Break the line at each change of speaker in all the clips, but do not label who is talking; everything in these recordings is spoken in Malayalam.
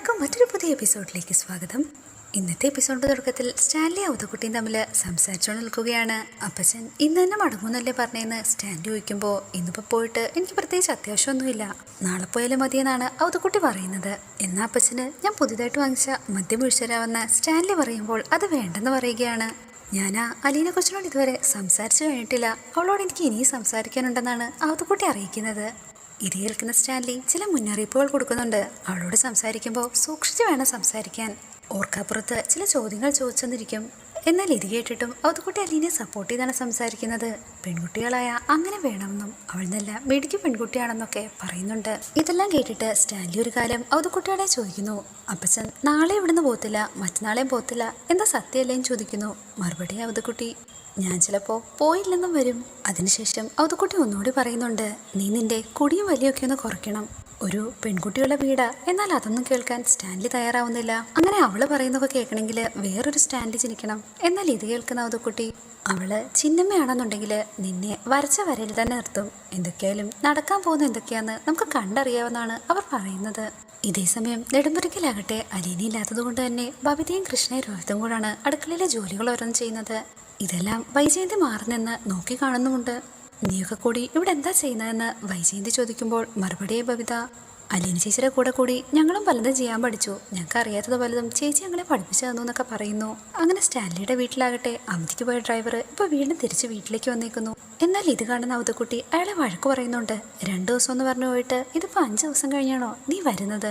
എല്ലാവർക്കും മറ്റൊരു പുതിയ എപ്പിസോഡിലേക്ക് സ്വാഗതം. ഇന്നത്തെ എപ്പിസോഡിൻ്റെ തുടക്കത്തിൽ സ്റ്റാൻലി ഔതക്കുട്ടിയും തമ്മിൽ സംസാരിച്ചുകൊണ്ട് നിൽക്കുകയാണ്. അപ്പച്ചൻ ഇന്ന് തന്നെ മടങ്ങുന്നല്ലേ പറഞ്ഞതെന്ന് സ്റ്റാൻലി ചോദിക്കുമ്പോൾ ഇന്നിപ്പോൾ പോയിട്ട് എനിക്ക് പ്രത്യേകിച്ച് അത്യാവശ്യമൊന്നുമില്ല, നാളെ പോയാലും മതിയെന്നാണ് ഔതക്കുട്ടി പറയുന്നത്. എന്നാൽ അപ്പച്ചന് ഞാൻ പുതിയതായിട്ട് വാങ്ങിച്ച മദ്യം ഒഴിച്ചുതരാമെന്ന് സ്റ്റാൻലി പറയുമ്പോൾ അത് വേണ്ടെന്ന് പറയുകയാണ്. ഞാൻ അലീന കൊച്ചിനോട് ഇതുവരെ സംസാരിച്ചു കഴിഞ്ഞിട്ടില്ല, അവളോട് എനിക്ക് ഇനിയും സംസാരിക്കാനുണ്ടെന്നാണ് ഔതക്കുട്ടി അറിയിക്കുന്നത്. ഇത് കേൾക്കുന്ന സ്റ്റാൻലി ചില മുന്നറിയിപ്പുകൾ കൊടുക്കുന്നുണ്ട്. അവളോട് സംസാരിക്കുമ്പോൾ സൂക്ഷിച്ച് വേണം സംസാരിക്കാൻ, ഓർക്കാപ്പുറത്ത് ചില ചോദ്യങ്ങൾ ചോദിച്ചെന്നിരിക്കും. എന്നാൽ ഇത് കേട്ടിട്ടും ഔതക്കുട്ടി അലീനെ സപ്പോർട്ട് ചെയ്താണ് സംസാരിക്കുന്നത്. പെൺകുട്ടികളായ അങ്ങനെ വേണമെന്നും അവൾ നല്ല മിടുക്കി പെൺകുട്ടിയാണെന്നൊക്കെ പറയുന്നുണ്ട്. ഇതെല്ലാം കേട്ടിട്ട് സ്റ്റാൻലി ഒരു കാലം ഔതക്കുട്ടിയോടെ ചോദിക്കുന്നു, അപ്പച്ചൻ നാളെ ഇവിടുന്ന് പോകത്തില്ല, മറ്റന്നാളെയും പോകത്തില്ല, എന്താ സത്യമല്ലേന്ന് ചോദിക്കുന്നു. മറുപടി ഔതക്കുട്ടി, ഞാൻ ചിലപ്പോൾ പോയില്ലെന്നും വരും. അതിനുശേഷം ഔതക്കുട്ടി ഒന്നുകൂടി പറയുന്നുണ്ട്, നീ നിന്റെ കുടിയും വലിയൊക്കെ ഒന്ന് കുറയ്ക്കണം, ഒരു പെൺകുട്ടിയുള്ള വീടാ. എന്നാൽ അതൊന്നും കേൾക്കാൻ സ്റ്റാൻലി തയ്യാറാവുന്നില്ല. അങ്ങനെ അവള് പറയുന്നതൊക്കെ കേൾക്കണമെങ്കിൽ വേറൊരു സ്റ്റാൻലി ജനിക്കണം. എന്നാൽ ഇത് കേൾക്കുന്ന ഔതക്കുട്ടി, അവള് ചിന്നമ്മയാണെന്നുണ്ടെങ്കിൽ നിന്നെ വരച്ച വരയിൽ തന്നെ നിർത്തും, എന്തൊക്കെയായാലും നടക്കാൻ പോകുന്ന എന്തൊക്കെയാന്ന് നമുക്ക് കണ്ടറിയാവുന്നതാണ് അവർ പറയുന്നത്. ഇതേസമയം നെടുമ്പുരയ്ക്കലാകട്ടെ അലീനയില്ലാത്തത് കൊണ്ട് തന്നെ ബബിതയും കൃഷ്ണയും രോഹിതും കൂടാണ് അടുക്കളയിലെ ജോലികൾ ഓരോന്ന് ചെയ്യുന്നത്. ഇതെല്ലാം വൈജയന്തി മാറി നിന്ന് നോക്കി കാണുന്നുമുണ്ട്. നീയൊക്കെ കൂടി ഇവിടെ എന്താ ചെയ്യുന്നതെന്ന് വൈജയന്തി ചോദിക്കുമ്പോൾ മറുപടിയെ ബബിത, അലീന ചേച്ചിയുടെ കൂടെ കൂടി ഞങ്ങളും പലതും ചെയ്യാൻ പഠിച്ചു, ഞങ്ങൾക്ക് അറിയാത്തത് പലതും ചേച്ചി ഞങ്ങളെ പഠിപ്പിച്ചു തന്നു എന്നൊക്കെ പറയുന്നു. അങ്ങനെ സ്റ്റാൻലിയുടെ വീട്ടിലാകട്ടെ അവധിക്ക് പോയ ഡ്രൈവർ ഇപ്പോൾ വീണ്ടും തിരിച്ച് വീട്ടിലേക്ക് വന്നേക്കുന്നു. എന്നാൽ ഇത് കാണുന്ന ഔതക്കുട്ടി അയാളെ വഴക്ക് പറയുന്നുണ്ട്. 2 ദിവസം എന്ന് പറഞ്ഞു പോയിട്ട് ഇതിപ്പോൾ 5 ദിവസം കഴിഞ്ഞാണോ നീ വരുന്നത്?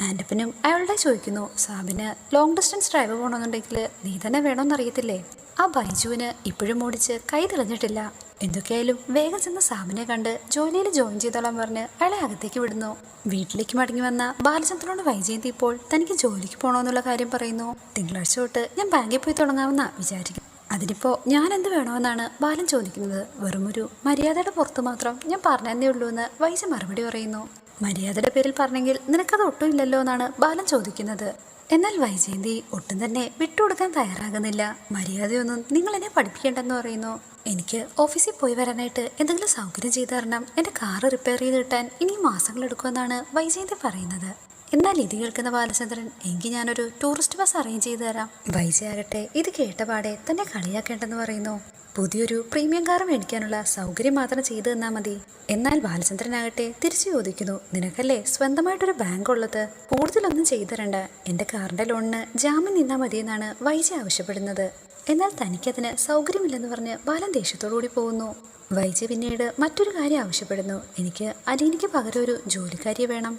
ആൻറ്റപ്പനും അയാളുടെ ചോദിക്കുന്നു, സാബിന് ലോങ് ഡിസ്റ്റൻസ് ഡ്രൈവ് പോകണമെന്നുണ്ടെങ്കിൽ നീ തന്നെ വേണമെന്നറിയത്തില്ലേ? ആ ബൈജുവിന് ഇപ്പോഴും ഓടിച്ച് കൈ തെളിഞ്ഞിട്ടില്ല. എന്തൊക്കെയായാലും വേഗം ചെന്ന് സാബിനെ കണ്ട് ജോലിയിൽ ജോയിൻ ചെയ്തോളാൻ പറഞ്ഞ് അയാളെ അകത്തേക്ക് വിടുന്നു. വീട്ടിലേക്ക് മടങ്ങി വന്ന ബാലചന്ദ്രനോട് വൈജയന്തി ഇപ്പോൾ തനിക്ക് ജോലിക്ക് പോകണമെന്നുള്ള കാര്യം പറയുന്നു. തിങ്കളാഴ്ച തൊട്ട് ഞാൻ ബാങ്കിൽ പോയി തുടങ്ങാമെന്നാ വിചാരിക്കും. അതിനിപ്പോൾ ഞാൻ എന്ത് വേണമെന്നാണ് ബാലൻ ചോദിക്കുന്നത്. വെറുമൊരു മര്യാദയുടെ പുറത്ത് മാത്രം ഞാൻ പറഞ്ഞതേ ഉള്ളൂ എന്ന് വൈജ മറുപടി പറയുന്നു. മര്യാദയുടെ പേരിൽ പറഞ്ഞെങ്കിൽ നിനക്കത് ഒട്ടും ഇല്ലല്ലോ എന്നാണ് ബാലൻ ചോദിക്കുന്നത്. എന്നാൽ വൈജയന്തി ഒട്ടും തന്നെ വിട്ടുകൊടുക്കാൻ തയ്യാറാകുന്നില്ല. മര്യാദയൊന്നും നിങ്ങൾ എന്നെ പഠിപ്പിക്കേണ്ടെന്ന് പറയുന്നു. എനിക്ക് ഓഫീസിൽ പോയി വരാനായിട്ട് എന്തെങ്കിലും സൗകര്യം ചെയ്തു തരണം, എൻ്റെ കാറ് റിപ്പയർ ചെയ്ത് കിട്ടാൻ ഇനി മാസങ്ങളെടുക്കുമെന്നാണ് വൈജയന്തി പറയുന്നത്. എന്നാൽ ഇത് കേൾക്കുന്ന ബാലചന്ദ്രൻ, എങ്കിൽ ഞാനൊരു ടൂറിസ്റ്റ് ബസ് അറേഞ്ച് ചെയ്തു തരാം. വൈജയാകട്ടെ ഇത് കേട്ടപാടെ തന്നെ കളിയാക്കേണ്ടെന്ന് പറയുന്നു. പുതിയൊരു പ്രീമിയം കാർ മേടിക്കാനുള്ള സൗകര്യം മാത്രം ചെയ്തു തന്നാൽ മതി. എന്നാൽ ബാലചന്ദ്രനാകട്ടെ തിരിച്ചു ചോദിക്കുന്നു, നിനക്കല്ലേ സ്വന്തമായിട്ടൊരു ബാങ്ക് ഉള്ളത്, കൂടുതലൊന്നും ചെയ്തു തരണ്ട, എൻ്റെ കാറിൻ്റെ ലോണിന് ജാമ്യം നിന്നാൽ മതിയെന്നാണ് വൈജ ആവശ്യപ്പെടുന്നത്. എന്നാൽ തനിക്കതിന് സൗകര്യമില്ലെന്ന് പറഞ്ഞ് ബാലൻ ദേഷ്യത്തോടുകൂടി പോകുന്നു. വൈജ പിന്നീട് മറ്റൊരു കാര്യം ആവശ്യപ്പെടുന്നു, എനിക്ക് അലീനയ്ക്ക് പകരം ഒരു ജോലിക്കാരിയെ വേണം.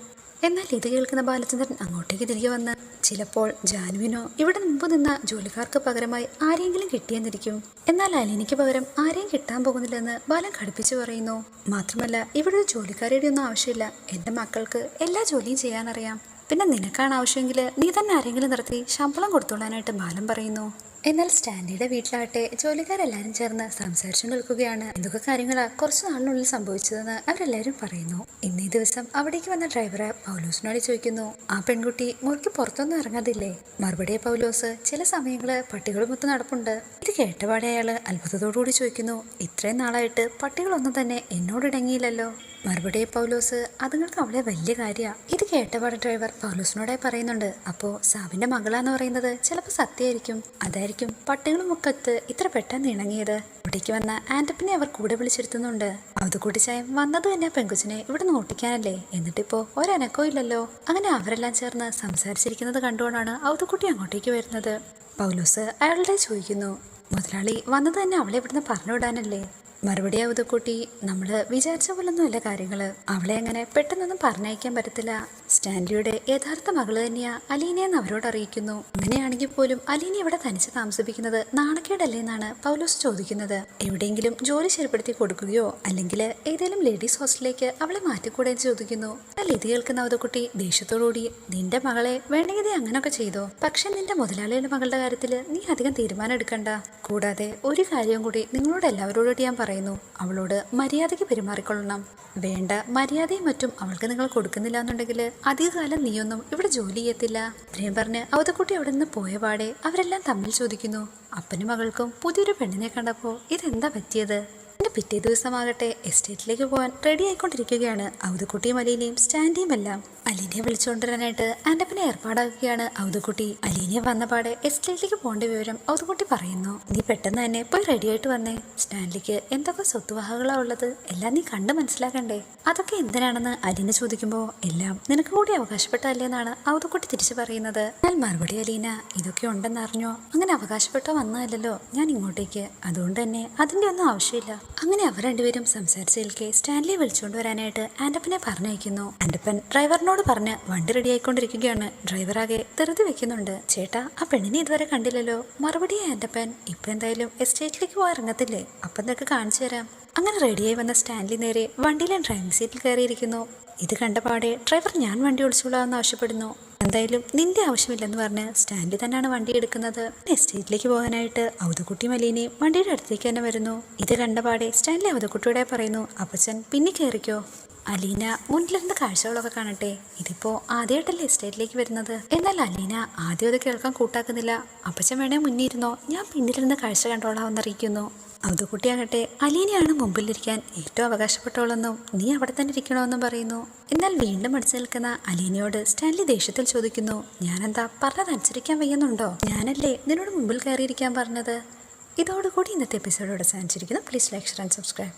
എന്നാൽ ഇത് കേൾക്കുന്ന ബാലചന്ദ്രൻ അങ്ങോട്ടേക്ക് തിരികെ വന്ന്, ചിലപ്പോൾ ജാനുവിനോ ഇവിടെ മുമ്പ് നിന്ന ജോലിക്കാർക്ക് പകരമായി ആരെങ്കിലും കിട്ടിയെന്നിരിക്കും. എന്നാൽ അലീനയ്ക്ക് പകരം ആരെയും കിട്ടാൻ പോകുന്നില്ലെന്ന് ബാലൻ കടുപ്പിച്ചു പറയുന്നു. മാത്രമല്ല ഇവിടെ ഒരു ജോലിക്കാരിയുടെ ഒന്നും ആവശ്യമില്ല, എൻ്റെ മക്കൾക്ക് എല്ലാ ജോലിയും ചെയ്യാനറിയാം, പിന്നെ നിനക്കാണ് ആവശ്യമെങ്കിൽ നീ തന്നെ ആരെങ്കിലും നിർത്തി ശമ്പളം കൊടുത്തോളാനായിട്ട് ബാലൻ പറയുന്നു. എന്നാൽ സ്റ്റാൻലിയുടെ വീട്ടിലാകട്ടെ ജോലിക്കാരെല്ലാവരും ചേർന്ന് സംസാരിച്ചു നിൽക്കുകയാണ്. എന്തൊക്കെ കാര്യങ്ങളാണ് കുറച്ച് നാളിനുള്ളിൽ സംഭവിച്ചതെന്ന് അവരെല്ലാവരും പറയുന്നു. ഇന്നീ ദിവസം അവിടേക്ക് വന്ന ഡ്രൈവറെ പൗലോസിനോട് ചോദിക്കുന്നു, ആ പെൺകുട്ടി മുറിക്ക് പുറത്തൊന്നും ഇറങ്ങാതില്ലേ? മറുപടിയെ പൗലോസ്, ചില സമയങ്ങള് പട്ടികളുമൊത്ത് നടപ്പുണ്ട്. ഇത് കേട്ടപാടെ അയാള് അത്ഭുതത്തോടുകൂടി ചോദിക്കുന്നു, ഇത്രയും നാളായിട്ട് പട്ടികളൊന്നും തന്നെ എന്നോട് ഇടങ്ങിയില്ലല്ലോ? മറുപടിയെ പൗലോസ്, അതുങ്ങൾക്ക് അവളെ വലിയ കാര്യമാണ്. ഇത് കേട്ടപാടെ ഡ്രൈവർ പൗലോസിനോടായി പറയുന്നുണ്ട്, അപ്പോൾ സാബിന്റെ മകളാന്ന് പറയുന്നത് ചിലപ്പോൾ സത്യമായിരിക്കും, അതായിരിക്കും പട്ടികളും ഒക്കെ ഇത്ര പെട്ടെന്ന് ഇണങ്ങിയത്. ഇവിടേക്ക് വന്ന ആൻറ്റപ്പനെ അവർ കൂടെ വിളിച്ചിരുത്തുന്നുണ്ട്. ഔതക്കുട്ടി ചായം വന്നത് തന്നെ പെങ്കുച്ചിനെ ഇവിടെ നോട്ടിക്കാനല്ലേ, എന്നിട്ടിപ്പോ ഒരനക്കവും ഇല്ലല്ലോ. അങ്ങനെ അവരെല്ലാം ചേർന്ന് സംസാരിച്ചിരിക്കുന്നത് കണ്ടുകൊണ്ടാണ് ഔതക്കുട്ടി അങ്ങോട്ടേക്ക് വരുന്നത്. പൗലോസ് അയാളുടെ ചോദിക്കുന്നു, മുതലാളി വന്നത് തന്നെ അവളെ ഇവിടുന്ന് പറഞ്ഞുവിടാനല്ലേ? മറുപടി ഔതക്കുട്ടി, നമ്മൾ വിചാരിച്ച പോലൊന്നുമല്ല കാര്യങ്ങള്, അവളെ അങ്ങനെ പെട്ടെന്നൊന്നും പറഞ്ഞയക്കാൻ പറ്റത്തില്ല. സ്റ്റാൻലിയുടെ യഥാർത്ഥ മകള് തന്നെയാ അലീനയെന്ന് അവരോട് അറിയിക്കുന്നു. അങ്ങനെയാണെങ്കിൽ പോലും അലീന ഇവിടെ തനിച്ച് താമസിപ്പിക്കുന്നത് നാണക്കേടല്ലേ എന്നാണ് പൗലോസ് ചോദിക്കുന്നത്. എവിടെയെങ്കിലും ജോലി ശരിപ്പെടുത്തി കൊടുക്കുകയോ അല്ലെങ്കിൽ ഏതെങ്കിലും ലേഡീസ് ഹോസ്റ്റലിലേക്ക് അവളെ മാറ്റിക്കൂടെ ചോദിക്കുന്നു. എന്നാൽ ഇത് കേൾക്കുന്ന ഔതക്കുട്ടി ദേഷ്യത്തോടുകൂടി, നിന്റെ മകളെ വേണമെങ്കിൽ അങ്ങനെയൊക്കെ ചെയ്തോ, പക്ഷെ നിന്റെ മുതലാളിയുടെ മകളുടെ കാര്യത്തിൽ നീ അധികം തീരുമാനം എടുക്കണ്ട. കൂടാതെ ഒരു കാര്യം കൂടി നിങ്ങളോട് എല്ലാവരോടും ഞാൻ പറയുന്നു, അവളോട് മര്യാദയ്ക്ക് പെരുമാറിക്കൊള്ളണം. വേണ്ട മര്യാദയും മറ്റും അവൾക്ക് നിങ്ങൾ കൊടുക്കുന്നില്ല എന്നുണ്ടെങ്കിൽ അധികകാലം നീയൊന്നും ഇവിടെ ജോലി ചെയ്യത്തില്ല. ഇത്രയും പറഞ്ഞ് ഔതക്കുട്ടി അവിടെ നിന്ന് പോയ പാടെ അവരെല്ലാം തമ്മിൽ ചോദിക്കുന്നു. അപ്പനും മകൾക്കും പുതിയൊരു പെണ്ണിനെ കണ്ടപ്പോൾ ഇതെന്താ പറ്റിയത്? പിറ്റേ ദിവസമാകട്ടെ എസ്റ്റേറ്റിലേക്ക് പോകാൻ റെഡി ആയിക്കൊണ്ടിരിക്കുകയാണ് ഔതക്കുട്ടിയും അലീനയും സ്റ്റാൻഡിയും എല്ലാം. അലീനയെ വിളിച്ചുകൊണ്ടുവരാനായിട്ട് ആൻ്റപ്പനെ ഏർപ്പാടാക്കുകയാണ് ഔതുക്കുട്ടി. അലീനയെ വന്നപാടെ എസ്റ്റേറ്റിലേക്ക് പോകേണ്ട വിവരം ഔതുക്കുട്ടി പറയുന്നു. നീ പെട്ടെന്ന് തന്നെ പോയി റെഡിയായിട്ട് വന്നേ. സ്റ്റാൻലിക്ക് എന്തൊക്കെ സ്വത്തുവകകളാ ഉള്ളത്, എല്ലാം നീ കണ്ട് മനസ്സിലാക്കണ്ടേ? അതൊക്കെ എന്തിനാണെന്ന് അലീന ചോദിക്കുമ്പോൾ എല്ലാം നിനക്ക് കൂടി അവകാശപ്പെട്ടതല്ലേന്നാണ് ഔതുക്കുട്ടി തിരിച്ചു പറയുന്നത്. എന്നാൽ മറുപടി അലീന, ഇതൊക്കെ ഉണ്ടെന്ന് അറിഞ്ഞോ? അങ്ങനെ അവകാശപ്പെട്ടോ വന്നതല്ലോ ഞാൻ ഇങ്ങോട്ടേക്ക്, അതുകൊണ്ട് തന്നെ അതിൻ്റെ ഒന്നും ആവശ്യമില്ല. അങ്ങനെ അവർ രണ്ടുപേരും സംസാരിച്ചേൽക്കെ സ്റ്റാൻലിയെ വിളിച്ചുകൊണ്ട് വരാനായിട്ട് ആൻ്റപ്പനെ പറഞ്ഞയക്കുന്നു. ആൻ്റപ്പൻ ഡ്രൈവറിനോട് പറഞ്ഞ് വണ്ടി റെഡി ആയിക്കൊണ്ടിരിക്കുകയാണ്. ഡ്രൈവറാകെ ധൃതി വെക്കുന്നുണ്ട്. ചേട്ടാ, ആ പെണ്ണിനെ ഇതുവരെ കണ്ടില്ലല്ലോ. മറുപടി ആൻ്റപ്പൻ, ഇപ്പൊ എന്തായാലും എസ്റ്റേറ്റിലേക്ക് പോയി ഇറങ്ങത്തില്ലേ, അപ്പം നിനക്ക് കാണിച്ചു തരാം. അങ്ങനെ റെഡിയായി വന്ന സ്റ്റാൻലി നേരെ വണ്ടിയിലെ ഡ്രൈവിംഗ് സീറ്റിൽ കയറിയിരിക്കുന്നു. ഇത് കണ്ട പാടെ ഡ്രൈവർ ഞാൻ വണ്ടി ഓടിച്ചോളാമെന്ന് ആവശ്യപ്പെടുന്നു. എന്തായാലും നിന്റെ ആവശ്യമില്ലെന്ന് പറഞ്ഞ് സ്റ്റാൻലി തന്നെയാണ് വണ്ടി എടുക്കുന്നത്. എസ്റ്റേറ്റിലേക്ക് പോകാനായിട്ട് ഔതുക്കുട്ടി അലീനയും വണ്ടിയുടെ അടുത്തേക്ക് തന്നെ വരുന്നു. ഇത് കണ്ട പാടെ സ്റ്റാൻലി ഔതുക്കുട്ടിയോടെ പറയുന്നു, അപ്പച്ചൻ പിന്നെ കയറിക്കോ. അലീന മുന്നിലിരുന്ന് കാഴ്ചകളൊക്കെ കാണട്ടെ. ഇതിപ്പോ ആദ്യമായിട്ടല്ലേ എസ്റ്റേറ്റിലേക്ക് വരുന്നത്. എന്നാൽ അലീന ആദ്യം അത് കേൾക്കാൻ കൂട്ടാക്കുന്നില്ല. അപ്പച്ചൻ വേണേ മുന്നിരുന്നോ, ഞാൻ പിന്നിലിരുന്ന് കാഴ്ച കണ്ടോളാമെന്നറിയിക്കുന്നു. ഔതുക്കുട്ടിയാകട്ടെ അലീനയാണ് മുമ്പിലിരിക്കാൻ ഏറ്റവും അവകാശപ്പെട്ടോളെന്നും നീ അവിടെ തന്നെ ഇരിക്കണമെന്നും പറയുന്നു. എന്നാൽ വീണ്ടും അടിച്ചു നിൽക്കുന്ന അലീനയോട് സ്റ്റാൻലി ദേഷ്യത്തിൽ ചോദിക്കുന്നു, ഞാനെന്താ പറഞ്ഞതനുസരിക്കാൻ വയ്യുന്നുണ്ടോ? ഞാനല്ലേ നിന്നോട് മുമ്പിൽ കയറിയിരിക്കാൻ പറഞ്ഞത്? ഇതോടുകൂടി ഇന്നത്തെ എപ്പിസോഡ് അവസാനിച്ചിരിക്കുന്നു. Please like, share and subscribe.